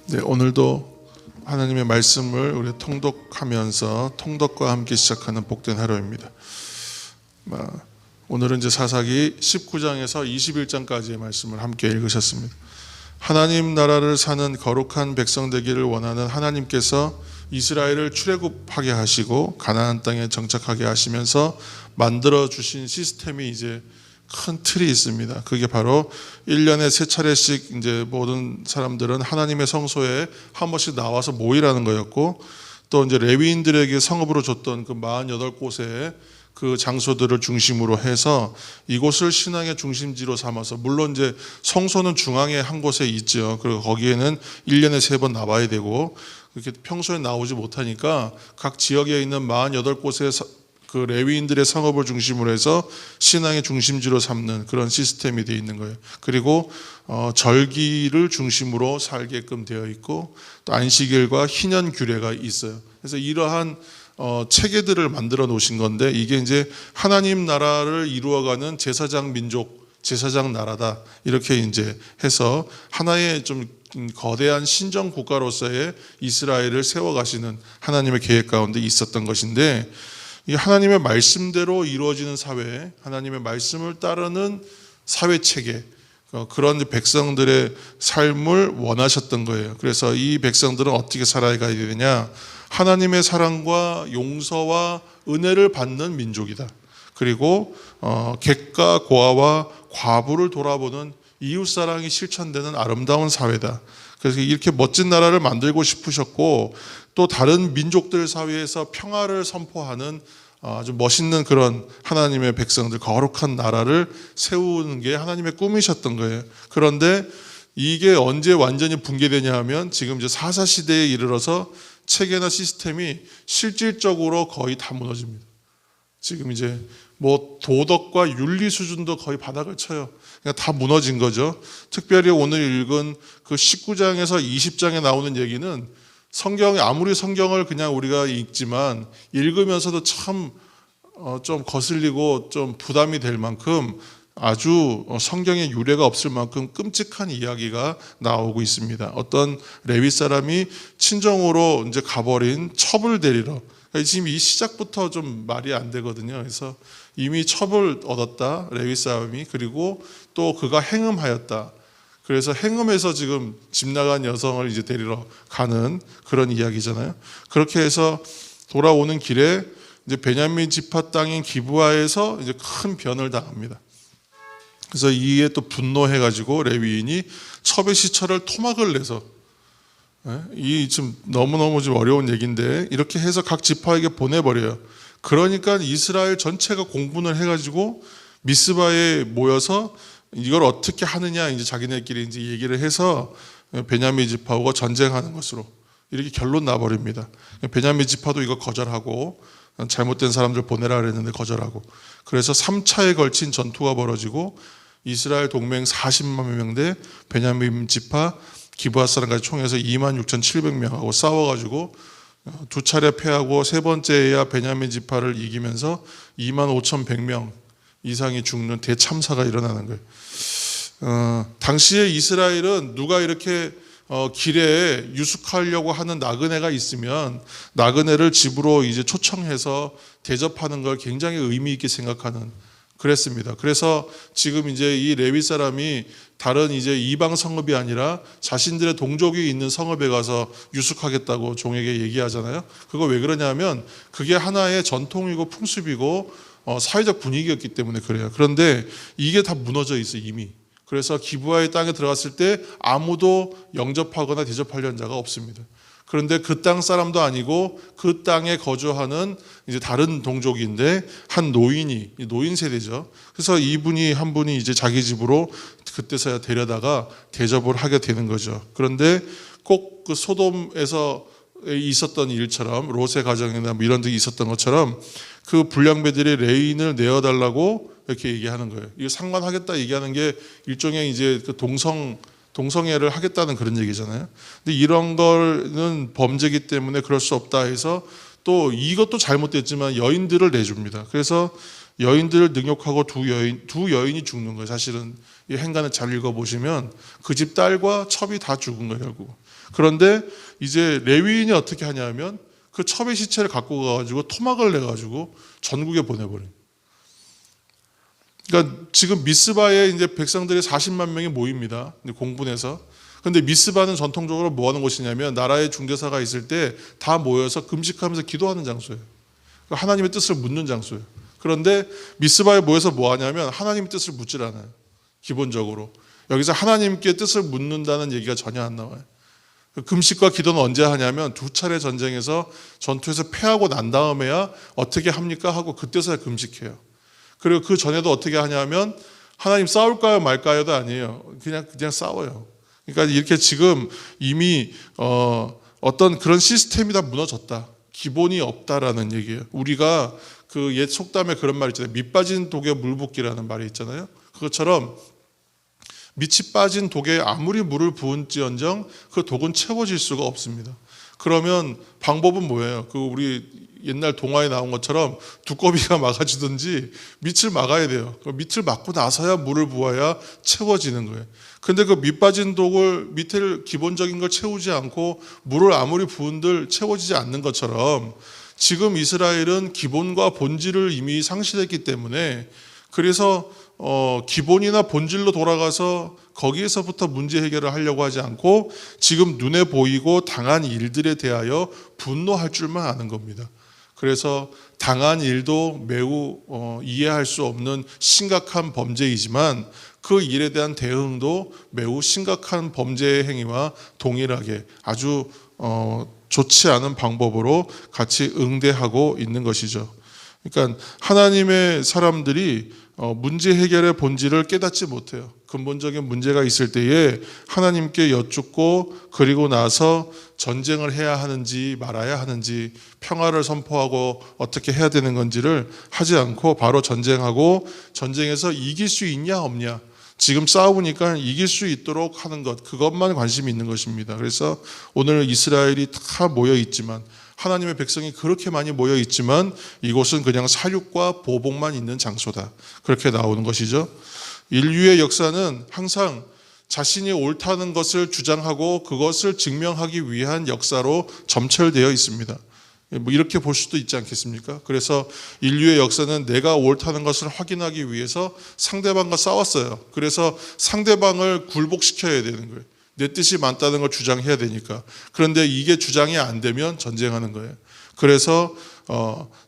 네, 오늘도 하나님의 말씀을 우리 통독하면서 통독과 함께 시작하는 복된 하루입니다. 오늘은 이제 사사기 19장에서 21장까지의 말씀을 함께 읽으셨습니다. 하나님 나라를 사는 거룩한 백성 되기를 원하는 하나님께서 이스라엘을 출애굽하게 하시고 가나안 땅에 정착하게 하시면서 만들어 주신 시스템이 이제 큰 틀이 있습니다. 그게 바로 1년에 3차례씩 이제 모든 사람들은 하나님의 성소에 한 번씩 나와서 모이라는 거였고, 또 이제 레위인들에게 성읍으로 줬던 그 48곳의 그 장소들을 중심으로 해서 이곳을 신앙의 중심지로 삼아서, 물론 이제 성소는 중앙에 한 곳에 있죠. 그리고 거기에는 1년에 3번 나와야 되고, 그렇게 평소에 나오지 못하니까 각 지역에 있는 48곳의 그 레위인들의 성읍을 중심으로 해서 신앙의 중심지로 삼는 그런 시스템이 되어 있는 거예요. 그리고 절기를 중심으로 살게끔 되어 있고, 또 안식일과 희년 규례가 있어요. 그래서 이러한 체계들을 만들어 놓으신 건데, 이게 이제 하나님 나라를 이루어가는 제사장 민족, 제사장 나라다, 이렇게 이제 해서 하나의 좀 거대한 신정 국가로서의 이스라엘을 세워가시는 하나님의 계획 가운데 있었던 것인데, 이 하나님의 말씀대로 이루어지는 사회, 하나님의 말씀을 따르는 사회 체계, 그런 백성들의 삶을 원하셨던 거예요. 그래서 이 백성들은 어떻게 살아가야 되느냐? 하나님의 사랑과 용서와 은혜를 받는 민족이다. 그리고 객가 고아와 과부를 돌아보는 이웃사랑이 실천되는 아름다운 사회다. 그래서 이렇게 멋진 나라를 만들고 싶으셨고, 또 다른 민족들 사이에서 평화를 선포하는 아주 멋있는 그런 하나님의 백성들, 거룩한 나라를 세우는 게 하나님의 꿈이셨던 거예요. 그런데 이게 언제 완전히 붕괴되냐 하면, 지금 이제 사사 시대에 이르러서 체계나 시스템이 실질적으로 거의 다 무너집니다. 지금 이제 뭐 도덕과 윤리 수준도 거의 바닥을 쳐요. 그냥 다 무너진 거죠. 특별히 오늘 읽은 그 19장에서 20장에 나오는 얘기는, 성경이 아무리 성경을 그냥 우리가 읽지만 읽으면서도 참 좀 거슬리고 좀 부담이 될 만큼, 아주 성경에 유례가 없을 만큼 끔찍한 이야기가 나오고 있습니다. 어떤 레위 사람이 친정으로 이제 가버린 첩을 데리러, 지금 이 시작부터 좀 말이 안 되거든요. 그래서 이미 첩을 얻었다, 레위 사람이. 그리고 또 그가 행음하였다. 그래서 행음해서 지금 집 나간 여성을 이제 데리러 가는 그런 이야기잖아요. 그렇게 해서 돌아오는 길에 이제 베냐민 지파 땅인 기브아에서 이제 큰 변을 당합니다. 그래서 이에 또 분노해가지고 레위인이 첩의 시체를 토막을 내서, 이 지금 너무너무 좀 어려운 얘기인데, 이렇게 해서 각 지파에게 보내버려요. 그러니까 이스라엘 전체가 공분을 해가지고 미스바에 모여서 이걸 어떻게 하느냐, 이제 자기네끼리 이제 얘기를 해서 베냐민 지파와 전쟁하는 것으로 이렇게 결론 나버립니다. 베냐민 지파도 이거 거절하고, 잘못된 사람들 보내라 그랬는데 거절하고, 그래서 3차에 걸친 전투가 벌어지고, 이스라엘 동맹 40만 명 대 베냐민 지파 기브아 사람까지 총해서 26,700명하고 싸워가지고 2차례 패하고, 3번째에야 베냐민 지파를 이기면서 25,100명 이상이 죽는 대참사가 일어나는 거예요. 당시에 이스라엘은 누가 이렇게 길에 유숙하려고 하는 나그네가 있으면 나그네를 집으로 이제 초청해서 대접하는 걸 굉장히 의미 있게 생각하는, 그랬습니다. 그래서 지금 이제 이 레위 사람이 다른 이제 이방 성읍이 아니라 자신들의 동족이 있는 성읍에 가서 유숙하겠다고 종에게 얘기하잖아요. 그거 왜 그러냐면, 그게 하나의 전통이고 풍습이고 사회적 분위기였기 때문에 그래요. 그런데 이게 다 무너져 있어요, 이미. 그래서 기브아의 땅에 들어갔을 때 아무도 영접하거나 대접하려는 자가 없습니다. 그런데 그 땅 사람도 아니고 그 땅에 거주하는 이제 다른 동족인데, 한 노인이, 노인 세대죠. 그래서 한 분이 이제 자기 집으로 그때서야 데려다가 대접을 하게 되는 거죠. 그런데 꼭 그 소돔에서 있었던 일처럼, 롯의 가정이나 뭐 이런 데 있었던 것처럼, 그 불량배들이 레인을 내어달라고 이렇게 얘기하는 거예요. 이거 상관하겠다 얘기하는 게 일종의 이제 그 동성애를 하겠다는 그런 얘기잖아요. 근데 이런 거는 범죄이기 때문에 그럴 수 없다 해서, 또 이것도 잘못됐지만 여인들을 내줍니다. 그래서 여인들을 능욕하고 두 여인이 죽는 거예요. 사실은 이 행간을 잘 읽어보시면 그 집 딸과 첩이 다 죽은 거예요, 결국. 그런데 이제 레위인이 어떻게 하냐면 그 첩의 시체를 갖고 가가지고 토막을 내가지고 전국에 보내버려요. 그러니까 지금 미스바에 이제 백성들이 40만 명이 모입니다. 공분해서. 근데 미스바는 전통적으로 뭐 하는 곳이냐면 나라의 중대사가 있을 때 다 모여서 금식하면서 기도하는 장소예요. 하나님의 뜻을 묻는 장소예요. 그런데 미스바에 모여서 뭐 하냐면 하나님의 뜻을 묻질 않아요. 기본적으로. 여기서 하나님께 뜻을 묻는다는 얘기가 전혀 안 나와요. 금식과 기도는 언제 하냐면 2차례 전쟁에서 전투에서 패하고 난 다음에야 어떻게 합니까 하고 그때서야 금식해요. 그리고 그 전에도 어떻게 하냐면 하나님 싸울까요 말까요도 아니에요. 그냥 싸워요. 그러니까 이렇게 지금 이미 어떤 그런 시스템이 다 무너졌다. 기본이 없다라는 얘기예요. 우리가 그 옛 속담에 그런 말 있잖아요. 밑 빠진 독에 물 붓기라는 말이 있잖아요. 그것처럼 밑이 빠진 독에 아무리 물을 부은지언정 그 독은 채워질 수가 없습니다. 그러면 방법은 뭐예요? 그 우리 옛날 동화에 나온 것처럼 두꺼비가 막아주든지 밑을 막아야 돼요. 밑을 막고 나서야 물을 부어야 채워지는 거예요. 근데 그 밑 빠진 독을 밑을 기본적인 걸 채우지 않고 물을 아무리 부은들 채워지지 않는 것처럼 지금 이스라엘은 기본과 본질을 이미 상실했기 때문에 그래서 기본이나 본질로 돌아가서 거기에서부터 문제 해결을 하려고 하지 않고 지금 눈에 보이고 당한 일들에 대하여 분노할 줄만 아는 겁니다. 그래서 당한 일도 매우 이해할 수 없는 심각한 범죄이지만 그 일에 대한 대응도 매우 심각한 범죄의 행위와 동일하게 아주 좋지 않은 방법으로 같이 응대하고 있는 것이죠. 그러니까 하나님의 사람들이 문제 해결의 본질을 깨닫지 못해요. 근본적인 문제가 있을 때에 하나님께 여쭙고 그리고 나서 전쟁을 해야 하는지 말아야 하는지 평화를 선포하고 어떻게 해야 되는 건지를 하지 않고 바로 전쟁하고 전쟁에서 이길 수 있냐 없냐 지금 싸우니까 이길 수 있도록 하는 것 그것만 관심이 있는 것입니다. 그래서 오늘 이스라엘이 다 모여 있지만 하나님의 백성이 그렇게 많이 모여 있지만 이곳은 그냥 사육과 보복만 있는 장소다. 그렇게 나오는 것이죠. 인류의 역사는 항상 자신이 옳다는 것을 주장하고 그것을 증명하기 위한 역사로 점철되어 있습니다. 뭐 이렇게 볼 수도 있지 않겠습니까? 그래서 인류의 역사는 내가 옳다는 것을 확인하기 위해서 상대방과 싸웠어요. 그래서 상대방을 굴복시켜야 되는 거예요. 내 뜻이 맞다는 걸 주장해야 되니까. 그런데 이게 주장이 안 되면 전쟁하는 거예요. 그래서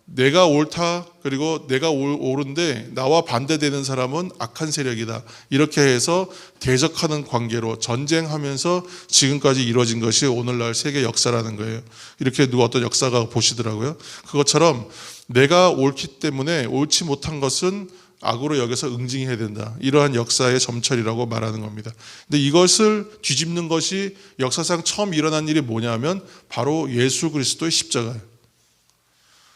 내가 옳다 그리고 내가 옳은데 나와 반대되는 사람은 악한 세력이다. 이렇게 해서 대적하는 관계로 전쟁하면서 지금까지 이루어진 것이 오늘날 세계 역사라는 거예요. 이렇게 누가 어떤 역사가 보시더라고요. 그것처럼 내가 옳기 때문에 옳지 못한 것은 악으로 여겨서 응징해야 된다. 이러한 역사의 점철이라고 말하는 겁니다. 근데 이것을 뒤집는 것이 역사상 처음 일어난 일이 뭐냐면 바로 예수 그리스도의 십자가예요.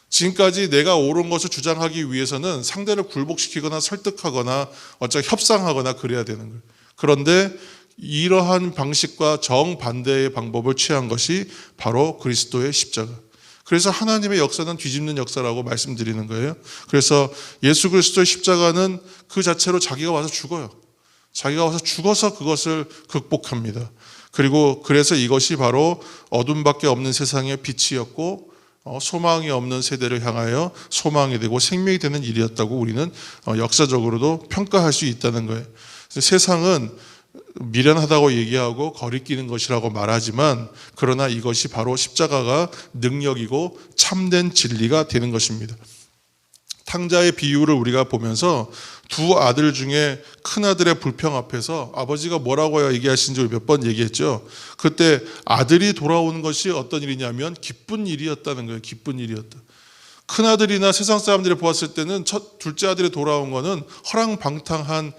지금까지 내가 옳은 것을 주장하기 위해서는 상대를 굴복시키거나 설득하거나 어차피 협상하거나 그래야 되는 거예요. 그런데 이러한 방식과 정반대의 방법을 취한 것이 바로 그리스도의 십자가. 그래서 하나님의 역사는 뒤집는 역사라고 말씀드리는 거예요. 그래서 예수 그리스도의 십자가는 그 자체로 자기가 와서 죽어요. 자기가 와서 죽어서 그것을 극복합니다. 그리고 그래서 이것이 바로 어둠밖에 없는 세상의 빛이었고 소망이 없는 세대를 향하여 소망이 되고 생명이 되는 일이었다고 우리는 역사적으로도 평가할 수 있다는 거예요. 세상은 미련하다고 얘기하고 거리끼는 것이라고 말하지만 그러나 이것이 바로 십자가가 능력이고 참된 진리가 되는 것입니다. 탕자의 비유를 우리가 보면서 두 아들 중에 큰 아들의 불평 앞에서 아버지가 뭐라고 얘기하신지 몇 번 얘기했죠. 그때 아들이 돌아오는 것이 어떤 일이냐면 기쁜 일이었다는 거예요. 기쁜 일이었다. 큰 아들이나 세상 사람들이 보았을 때는 둘째 아들이 돌아온 거는 허랑방탕한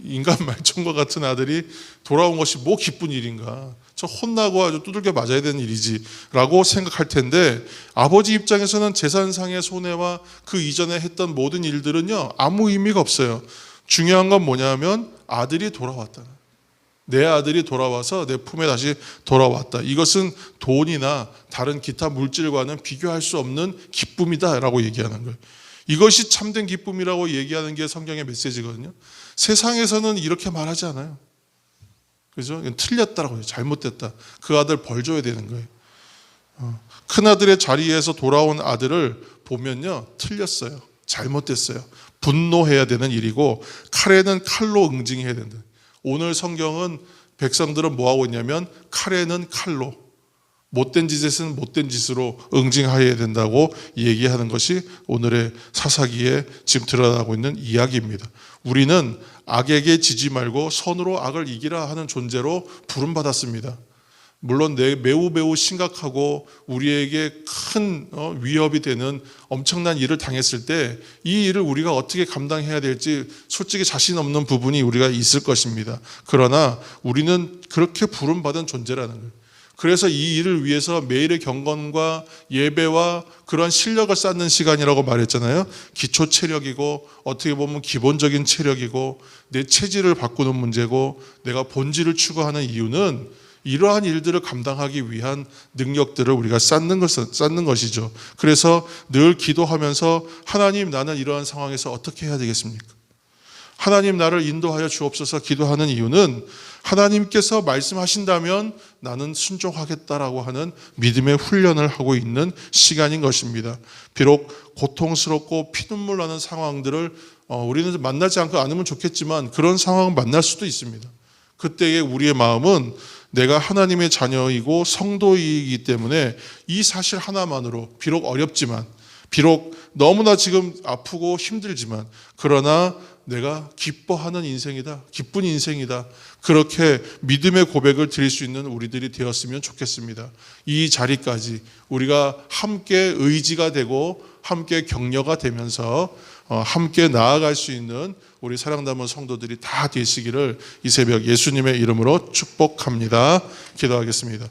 인간 말종과 같은 아들이 돌아온 것이 뭐 기쁜 일인가. 저 혼나고 아주 두들겨 맞아야 되는 일이지 라고 생각할 텐데 아버지 입장에서는 재산상의 손해와 그 이전에 했던 모든 일들은요 아무 의미가 없어요. 중요한 건 뭐냐면 아들이 돌아왔다. 내 아들이 돌아와서 내 품에 다시 돌아왔다. 이것은 돈이나 다른 기타 물질과는 비교할 수 없는 기쁨이다 라고 얘기하는 거예요. 이것이 참된 기쁨이라고 얘기하는 게 성경의 메시지거든요. 세상에서는 이렇게 말하지 않아요. 그죠? 틀렸다라고 해요. 잘못됐다. 그 아들 벌 줘야 되는 거예요. 큰 아들의 자리에서 돌아온 아들을 보면요, 틀렸어요. 잘못됐어요. 분노해야 되는 일이고 칼에는 칼로 응징해야 된다. 오늘 성경은 백성들은 뭐 하고 있냐면 칼에는 칼로, 못된 짓은 못된 짓으로 응징해야 된다고 얘기하는 것이 오늘의 사사기에 지금 드러나고 있는 이야기입니다. 우리는 악에게 지지 말고 선으로 악을 이기라 하는 존재로 부름받았습니다. 물론 매우 심각하고 우리에게 큰 위협이 되는 엄청난 일을 당했을 때 이 일을 우리가 어떻게 감당해야 될지 솔직히 자신 없는 부분이 우리가 있을 것입니다. 그러나 우리는 그렇게 부름받은 존재라는 거예요. 그래서 이 일을 위해서 매일의 경건과 예배와 그런 실력을 쌓는 시간이라고 말했잖아요. 기초 체력이고 어떻게 보면 기본적인 체력이고 내 체질을 바꾸는 문제고 내가 본질을 추구하는 이유는 이러한 일들을 감당하기 위한 능력들을 우리가 쌓는 것이죠. 그래서 늘 기도하면서 하나님, 나는 이러한 상황에서 어떻게 해야 되겠습니까? 하나님, 나를 인도하여 주옵소서 기도하는 이유는 하나님께서 말씀하신다면 나는 순종하겠다라고 하는 믿음의 훈련을 하고 있는 시간인 것입니다. 비록 고통스럽고 피눈물 나는 상황들을 우리는 만나지 않으면 좋겠지만 그런 상황을 만날 수도 있습니다. 그때의 우리의 마음은 내가 하나님의 자녀이고 성도이기 때문에 이 사실 하나만으로 비록 어렵지만 비록 너무나 지금 아프고 힘들지만 그러나 내가 기뻐하는 인생이다. 기쁜 인생이다. 그렇게 믿음의 고백을 드릴 수 있는 우리들이 되었으면 좋겠습니다. 이 자리까지 우리가 함께 의지가 되고 함께 격려가 되면서 함께 나아갈 수 있는 우리 사랑담은 성도들이 다 되시기를 이 새벽 예수님의 이름으로 축복합니다. 기도하겠습니다.